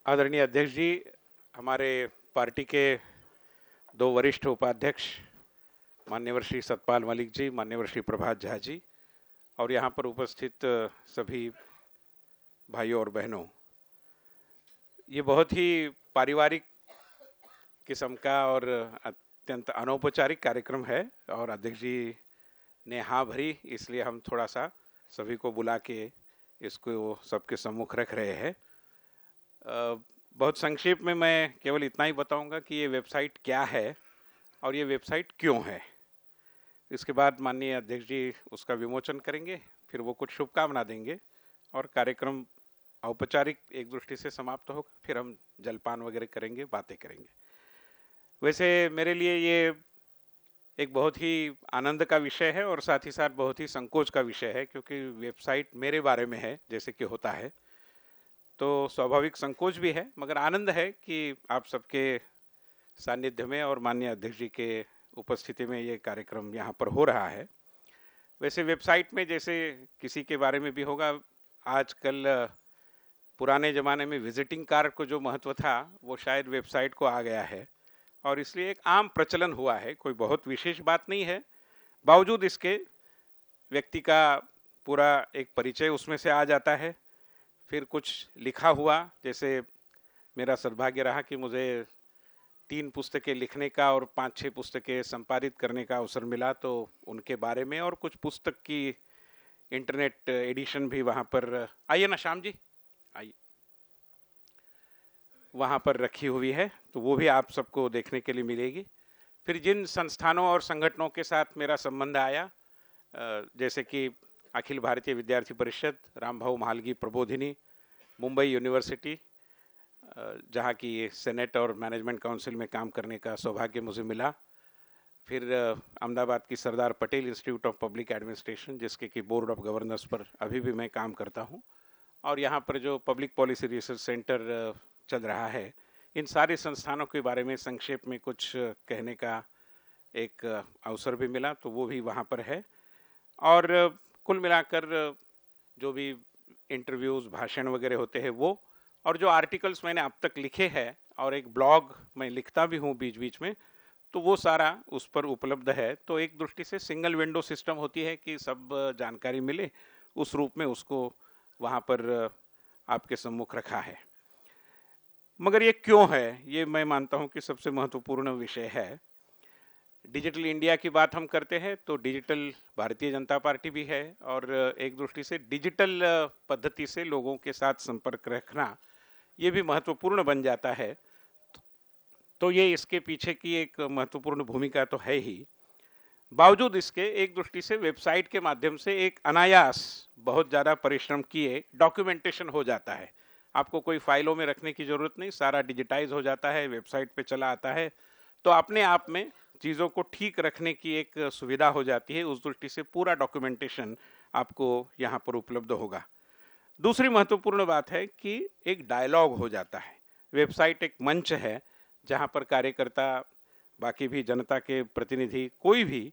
आदरणीय अध्यक्ष जी, हमारे पार्टी के दो वरिष्ठ उपाध्यक्ष मान्यवर श्री सतपाल मलिक जी, मान्यवर श्री प्रभात झा जी और यहाँ पर उपस्थित सभी भाइयों और बहनों, ये बहुत ही पारिवारिक किस्म का और अत्यंत अनौपचारिक कार्यक्रम है और अध्यक्ष जी ने हाँ भरी, इसलिए हम थोड़ा सा सभी को बुला के इसको सबके सम्मुख रख रहे हैं। बहुत संक्षेप में मैं केवल इतना ही बताऊंगा कि ये वेबसाइट क्या है और ये वेबसाइट क्यों है। इसके बाद माननीय अध्यक्ष जी उसका विमोचन करेंगे, फिर वो कुछ शुभकामना देंगे और कार्यक्रम औपचारिक एक दृष्टि से समाप्त होगा, फिर हम जलपान वगैरह करेंगे, बातें करेंगे। वैसे मेरे लिए ये एक बहुत ही आनंद का विषय है और साथ ही साथ बहुत ही संकोच का विषय है, क्योंकि वेबसाइट मेरे बारे में है जैसे कि होता है, तो स्वाभाविक संकोच भी है, मगर आनंद है कि आप सबके सानिध्य में और माननीय अध्यक्ष जी के उपस्थिति में ये कार्यक्रम यहाँ पर हो रहा है। वैसे वेबसाइट में जैसे किसी के बारे में भी होगा, आजकल पुराने ज़माने में विजिटिंग कार्ड को जो महत्व था वो शायद वेबसाइट को आ गया है और इसलिए एक आम प्रचलन हुआ है, कोई बहुत विशेष बात नहीं है। बावजूद इसके व्यक्ति का पूरा एक परिचय उसमें से आ जाता है, फिर कुछ लिखा हुआ, जैसे मेरा सद्भाग्य रहा कि मुझे 3 पुस्तकें लिखने का और 5-6 पुस्तकें संपादित करने का अवसर मिला, तो उनके बारे में और कुछ पुस्तक की इंटरनेट एडिशन भी वहाँ पर, आइए ना श्याम जी, आइए, वहाँ पर रखी हुई है, तो वो भी आप सबको देखने के लिए मिलेगी। फिर जिन संस्थानों और संगठनों के साथ मेरा संबंध आया, जैसे कि अखिल भारतीय विद्यार्थी परिषद, रामभाऊ महालगी प्रबोधिनी, मुंबई यूनिवर्सिटी, जहाँ की सेनेट और मैनेजमेंट काउंसिल में काम करने का सौभाग्य मुझे मिला। फिर अहमदाबाद की Sardar Patel institute of public administration, जिसके कि बोर्ड ऑफ गवर्नर्स पर अभी भी मैं काम करता हूँ, और यहाँ पर जो पब्लिक पॉलिसी रिसर्च सेंटर चल रहा है, इन सारे संस्थानों के बारे में संक्षेप में कुछ कहने का एक अवसर भी मिला, तो वो भी वहाँ पर है। और कुल मिलाकर जो भी इंटरव्यूज़, भाषण वगैरह होते हैं वो, और जो आर्टिकल्स मैंने अब तक लिखे हैं और एक ब्लॉग मैं लिखता भी हूँ बीच बीच में, तो वो सारा उस पर उपलब्ध है। तो एक दृष्टि से सिंगल विंडो सिस्टम होती है कि सब जानकारी मिले, उस रूप में उसको वहाँ पर आपके सम्मुख रखा है। मगर ये क्यों है, ये मैं मानता हूँ कि सबसे महत्वपूर्ण विषय है। डिजिटल इंडिया की बात हम करते हैं तो डिजिटल भारतीय जनता पार्टी भी है, और एक दृष्टि से डिजिटल पद्धति से लोगों के साथ संपर्क रखना ये भी महत्वपूर्ण बन जाता है। तो ये इसके पीछे की एक महत्वपूर्ण भूमिका तो है ही। बावजूद इसके एक दृष्टि से वेबसाइट के माध्यम से एक अनायास बहुत ज़्यादा परिश्रम किए डॉक्यूमेंटेशन हो जाता है। आपको कोई फाइलों में रखने की ज़रूरत नहीं, सारा डिजिटाइज हो जाता है, वेबसाइट पे चला आता है, तो अपने आप में चीज़ों को ठीक रखने की एक सुविधा हो जाती है। उस दृष्टि से पूरा डॉक्यूमेंटेशन आपको यहाँ पर उपलब्ध होगा। दूसरी महत्वपूर्ण बात है कि एक डायलॉग हो जाता है। वेबसाइट एक मंच है जहाँ पर कार्यकर्ता, बाकी भी जनता के प्रतिनिधि, कोई भी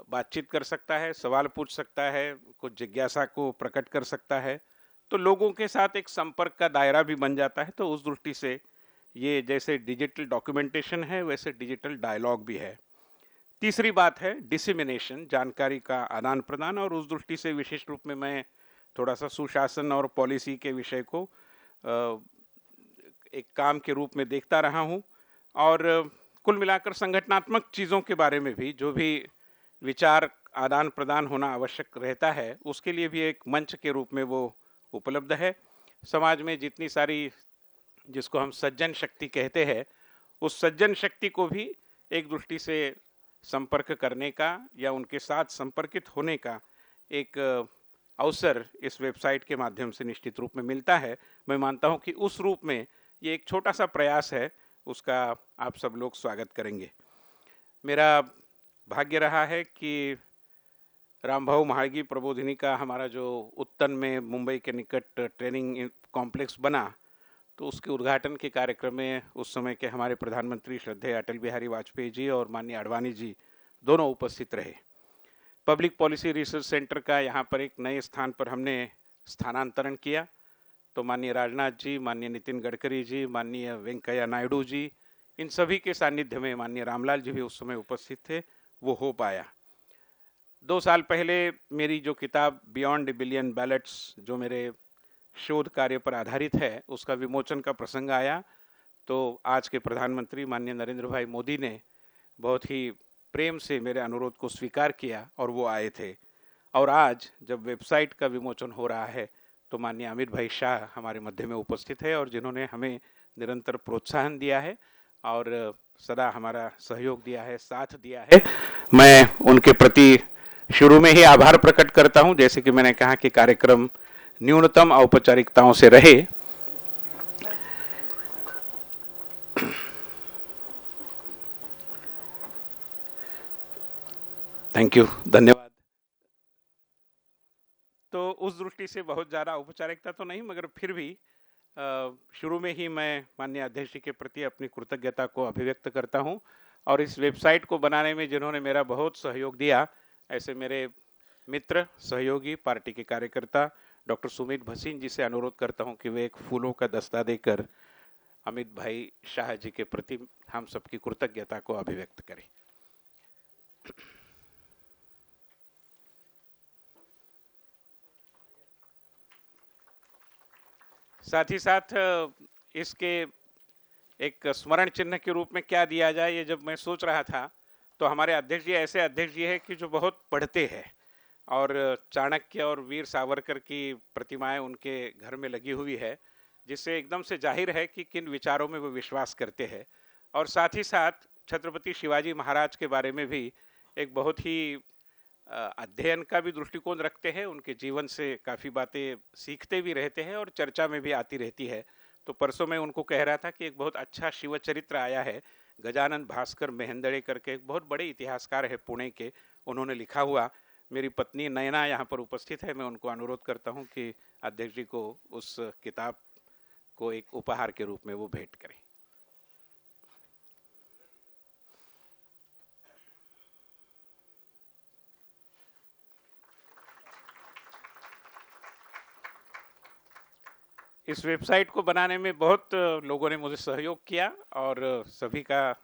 बातचीत कर सकता है, सवाल पूछ सकता है, कुछ जिज्ञासा को प्रकट कर सकता है, तो लोगों के साथ एक संपर्क का दायरा भी बन जाता है। तो उस दृष्टि से ये जैसे डिजिटल डॉक्यूमेंटेशन है वैसे डिजिटल डायलॉग भी है। तीसरी बात है डिसिमिनेशन, जानकारी का आदान प्रदान, और उस दृष्टि से विशेष रूप में मैं थोड़ा सा सुशासन और पॉलिसी के विषय को एक काम के रूप में देखता रहा हूँ, और कुल मिलाकर संगठनात्मक चीज़ों के बारे में भी जो भी विचार आदान प्रदान होना आवश्यक रहता है, उसके लिए भी एक मंच के रूप में वो उपलब्ध है। समाज में जितनी सारी, जिसको हम सज्जन शक्ति कहते हैं, उस सज्जन शक्ति को भी एक दृष्टि से संपर्क करने का या उनके साथ संपर्कित होने का एक अवसर इस वेबसाइट के माध्यम से निश्चित रूप में मिलता है। मैं मानता हूं कि उस रूप में ये एक छोटा सा प्रयास है, उसका आप सब लोग स्वागत करेंगे। मेरा भाग्य रहा है कि रामभाऊ महाळगी प्रबोधिनी का हमारा जो उत्तन में मुंबई के निकट ट्रेनिंग कॉम्प्लेक्स बना, तो उसके उद्घाटन के कार्यक्रम में उस समय के हमारे प्रधानमंत्री श्रद्धेय अटल बिहारी वाजपेयी जी और माननीय आडवाणी जी दोनों उपस्थित रहे। पब्लिक पॉलिसी रिसर्च सेंटर का यहाँ पर एक नए स्थान पर हमने स्थानांतरण किया, तो माननीय राजनाथ जी, माननीय नितिन गडकरी जी, माननीय वेंकैया नायडू जी, इन सभी के सानिध्य में माननीय रामलाल जी भी उस समय उपस्थित थे, वो हो पाया। 2 साल पहले मेरी जो किताब बियॉन्ड द बिलियन बैलेट्स, जो मेरे शोध कार्य पर आधारित है, उसका विमोचन का प्रसंग आया, तो आज के प्रधानमंत्री माननीय नरेंद्र भाई मोदी ने बहुत ही प्रेम से मेरे अनुरोध को स्वीकार किया और वो आए थे। और आज जब वेबसाइट का विमोचन हो रहा है, तो माननीय अमित भाई शाह हमारे मध्य में उपस्थित है और जिन्होंने हमें निरंतर प्रोत्साहन दिया है और सदा हमारा सहयोग दिया है, साथ दिया है। मैं उनके प्रति शुरू में ही आभार प्रकट करता हूं। जैसे कि मैंने कहा कि कार्यक्रम न्यूनतम औपचारिकताओं से रहे। थैंक यू, धन्यवाद। तो उस दृष्टि से बहुत ज़्यादा औपचारिकता तो नहीं, मगर फिर भी शुरू में ही मैं माननीय अध्यक्ष जी के प्रति अपनी कृतज्ञता को अभिव्यक्त करता हूं। और इस वेबसाइट को बनाने में जिन्होंने मेरा बहुत सहयोग दिया, ऐसे मेरे मित्र, सहयोगी, पार्टी के कार्यकर्ता डॉक्टर सुमित भसीन जी से अनुरोध करता हूं कि वे एक फूलों का दस्ता देकर अमित भाई शाह जी के प्रति हम सबकी कृतज्ञता को अभिव्यक्त करें। साथ ही साथ इसके एक स्मरण चिन्ह के रूप में क्या दिया जाए, ये जब मैं सोच रहा था, तो हमारे अध्यक्ष जी ऐसे अध्यक्ष जी है कि जो बहुत पढ़ते हैं और चाणक्य और वीर सावरकर की प्रतिमाएं उनके घर में लगी हुई है, जिससे एकदम से जाहिर है कि किन विचारों में वो विश्वास करते हैं। और साथ ही साथ छत्रपति शिवाजी महाराज के बारे में भी एक बहुत ही अध्ययन का भी दृष्टिकोण रखते हैं, उनके जीवन से काफ़ी बातें सीखते भी रहते हैं और चर्चा में भी आती रहती है। तो परसों मैं उनको कह रहा था कि एक बहुत अच्छा शिव चरित्र आया है, गजानन भास्कर मेहंदड़े करके एक बहुत बड़े इतिहासकार है पुणे के, उन्होंने लिखा हुआ। मेरी पत्नी नयना यहाँ पर उपस्थित है, मैं उनको अनुरोध करता हूँ कि अध्यक्ष जी को उस किताब को एक उपहार के रूप में वो भेंट करें। इस वेबसाइट को बनाने में बहुत लोगों ने मुझे सहयोग किया और सभी का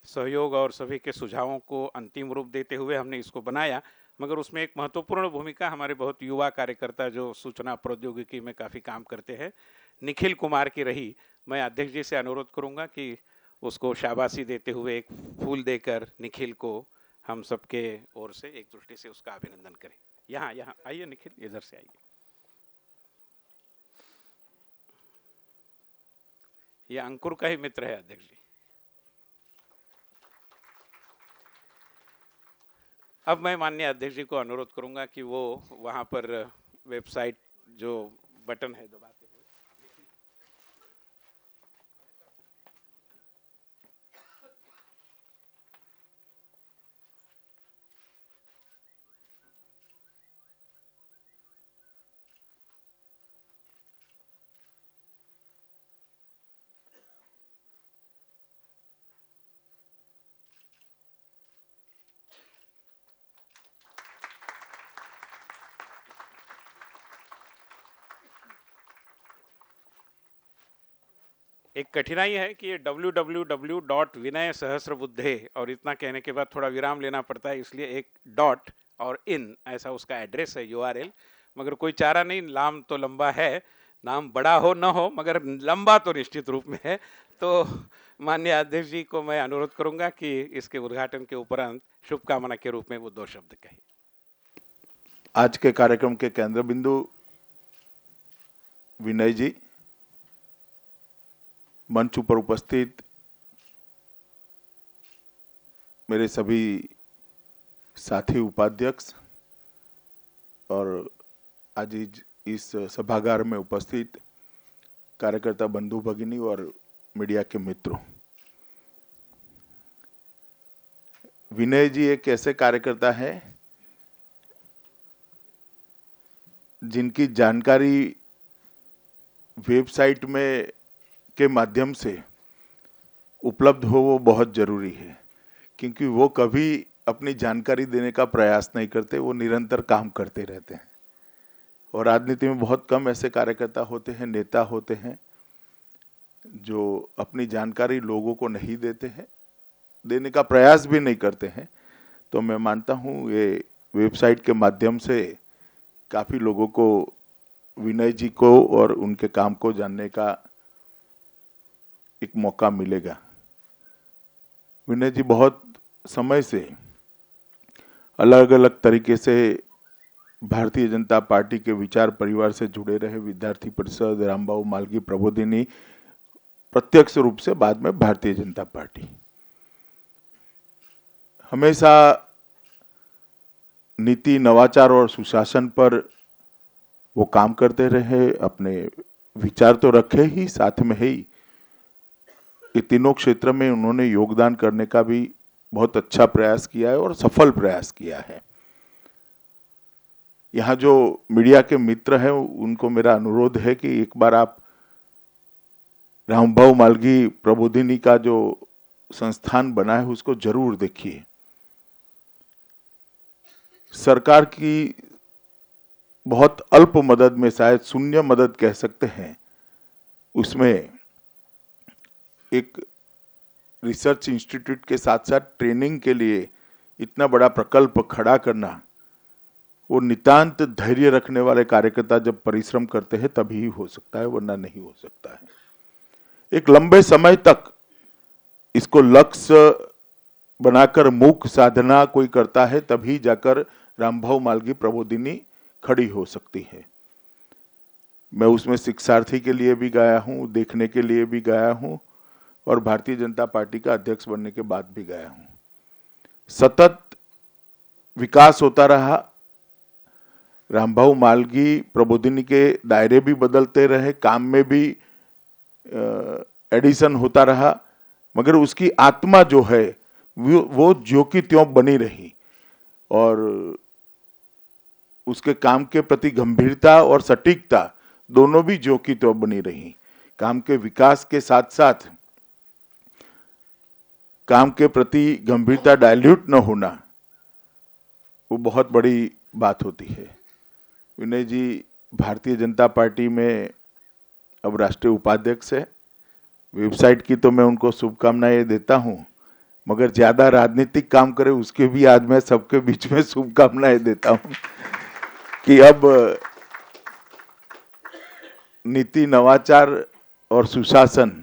सहयोग और सभी के सुझावों को अंतिम रूप देते हुए हमने इसको बनाया। मगर उसमें एक महत्वपूर्ण भूमिका हमारे बहुत युवा कार्यकर्ता जो सूचना प्रौद्योगिकी में काफ़ी काम करते हैं, निखिल कुमार की रही। मैं अध्यक्ष जी से अनुरोध करूंगा कि उसको शाबाशी देते हुए एक फूल देकर निखिल को हम सबके ओर से एक दृष्टि से उसका अभिनंदन करें। यहाँ यहाँ आइए निखिल, इधर से आइए। ये अंकुर का ही मित्र है अध्यक्ष जी। अब मैं माननीय अध्यक्ष जी को अनुरोध करूंगा कि वो वहां पर वेबसाइट जो बटन है दबाते हुए, एक कठिनाई है कि ये www.vinay-सहस्रबुद्धे और इतना कहने के बाद थोड़ा विराम लेना पड़ता है, इसलिए एक डॉट और इन ऐसा उसका एड्रेस है, URL। मगर कोई चारा नहीं, नाम तो लंबा है, नाम बड़ा हो न हो मगर लंबा तो निश्चित रूप में है। तो माननीय अध्यक्ष जी को मैं अनुरोध करूंगा कि इसके उद्घाटन के उपरांत शुभकामना के रूप में वो 2 शब्द कहें। आज के कार्यक्रम के केंद्र बिंदु विनय जी, मंच पर उपस्थित मेरे सभी साथी उपाध्यक्ष और आज इस सभागार में उपस्थित कार्यकर्ता बंधु भगिनी और मीडिया के मित्रों, विनय जी एक ऐसे कार्यकर्ता है जिनकी जानकारी वेबसाइट में के माध्यम से उपलब्ध हो, वो बहुत जरूरी है, क्योंकि वो कभी अपनी जानकारी देने का प्रयास नहीं करते, वो निरंतर काम करते रहते हैं और राजनीति में बहुत कम ऐसे कार्यकर्ता होते हैं, नेता होते हैं जो अपनी जानकारी लोगों को नहीं देते हैं, देने का प्रयास भी नहीं करते हैं। तो मैं मानता हूँ ये वेबसाइट के माध्यम से काफ़ी लोगों को विनय जी को और उनके काम को जानने का एक मौका मिलेगा। विनय जी बहुत समय से अलग अलग तरीके से भारतीय जनता पार्टी के विचार परिवार से जुड़े रहे, विद्यार्थी परिषद, रामबाबू मालगी प्रबोधिनी, प्रत्यक्ष रूप से बाद में भारतीय जनता पार्टी। हमेशा नीति, नवाचार और सुशासन पर वो काम करते रहे, अपने विचार तो रखे ही, साथ में ही ये तीनों क्षेत्र में उन्होंने योगदान करने का भी बहुत अच्छा प्रयास किया है और सफल प्रयास किया है। यहाँ जो मीडिया के मित्र हैं उनको मेरा अनुरोध है कि एक बार आप रामबाबू मालगी प्रबोधिनी का जो संस्थान बना है उसको जरूर देखिए। सरकार की बहुत अल्प मदद में, शायद शून्य मदद कह सकते हैं, उसमें एक रिसर्च इंस्टीट्यूट के साथ साथ ट्रेनिंग के लिए इतना बड़ा प्रकल्प खड़ा करना, वो नितांत धैर्य रखने वाले कार्यकर्ता जब परिश्रम करते हैं तभी हो सकता है, वरना नहीं हो सकता है। एक लंबे समय तक इसको लक्ष्य बनाकर मूक साधना कोई करता है, तभी जाकर रामबाबू मालगी प्रबोधिनी खड़ी हो सकती है। मैं उसमें शिक्षार्थी के लिए भी गया हूं, देखने के लिए भी गया हूं और भारतीय जनता पार्टी का अध्यक्ष बनने के बाद भी गया हूं। सतत विकास होता रहा, रामबाबू मालगी प्रबोधिनी के दायरे भी बदलते रहे, काम में भी एडिशन होता रहा, मगर उसकी आत्मा जो है वो ज्यों की त्यों बनी रही और उसके काम के प्रति गंभीरता और सटीकता दोनों भी ज्यों की त्यों बनी रही। काम के विकास के साथ साथ काम के प्रति गंभीरता डाइल्यूट न होना, वो बहुत बड़ी बात होती है। विनय जी भारतीय जनता पार्टी में अब राष्ट्रीय उपाध्यक्ष है। वेबसाइट की तो मैं उनको शुभकामनाएं देता हूं, मगर ज्यादा राजनीतिक काम करे उसके भी आज मैं सबके बीच में शुभकामनाएं देता हूं कि अब नीति, नवाचार और सुशासन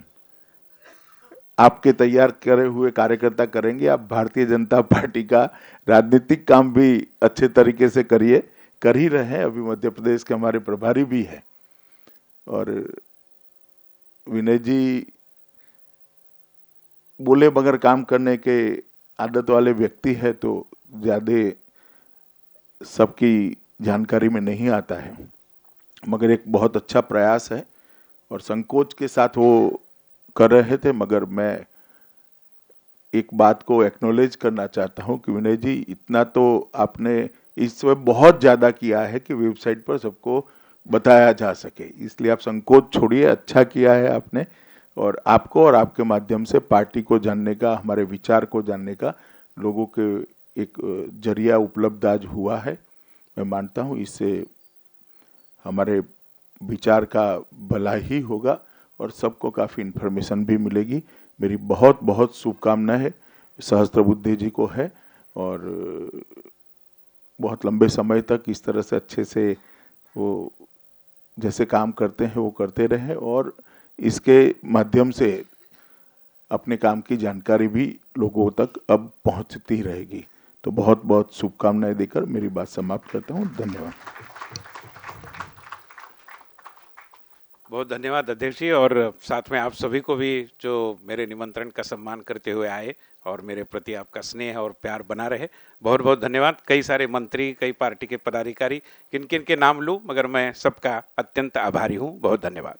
आपके तैयार करे हुए कार्यकर्ता करेंगे। आप भारतीय जनता पार्टी का राजनीतिक काम भी अच्छे तरीके से करिए, कर ही रहे हैं। अभी मध्य प्रदेश के हमारे प्रभारी भी हैं और विनय जी बोले मगर काम करने के आदत वाले व्यक्ति है, तो ज्यादा सबकी जानकारी में नहीं आता है, मगर एक बहुत अच्छा प्रयास है और संकोच के साथ वो कर रहे थे। मगर मैं एक बात को एक्नॉलेज करना चाहता हूं कि विनय जी इतना तो आपने इस वक्त बहुत ज्यादा किया है कि वेबसाइट पर सबको बताया जा सके, इसलिए आप संकोच छोड़िए। अच्छा किया है आपने और आपको और आपके माध्यम से पार्टी को जानने का, हमारे विचार को जानने का लोगों के एक जरिया उपलब्ध आज हुआ है। मैं मानता हूं इससे हमारे विचार का भला ही होगा और सबको काफ़ी इन्फॉर्मेशन भी मिलेगी। मेरी बहुत बहुत शुभकामनाएं है सहस्त्रबुद्धे जी को है और बहुत लंबे समय तक इस तरह से अच्छे से वो जैसे काम करते हैं वो करते रहे और इसके माध्यम से अपने काम की जानकारी भी लोगों तक अब पहुंचती रहेगी। तो बहुत बहुत शुभकामनाएं देकर मेरी बात समाप्त करता हूं। धन्यवाद। बहुत धन्यवाद अध्यक्ष जी, और साथ में आप सभी को भी जो मेरे निमंत्रण का सम्मान करते हुए आए और मेरे प्रति आपका स्नेह और प्यार बना रहे, बहुत बहुत धन्यवाद। कई सारे मंत्री, कई पार्टी के पदाधिकारी, किन किन के नाम लूँ मगर मैं सबका अत्यंत आभारी हूँ। बहुत धन्यवाद।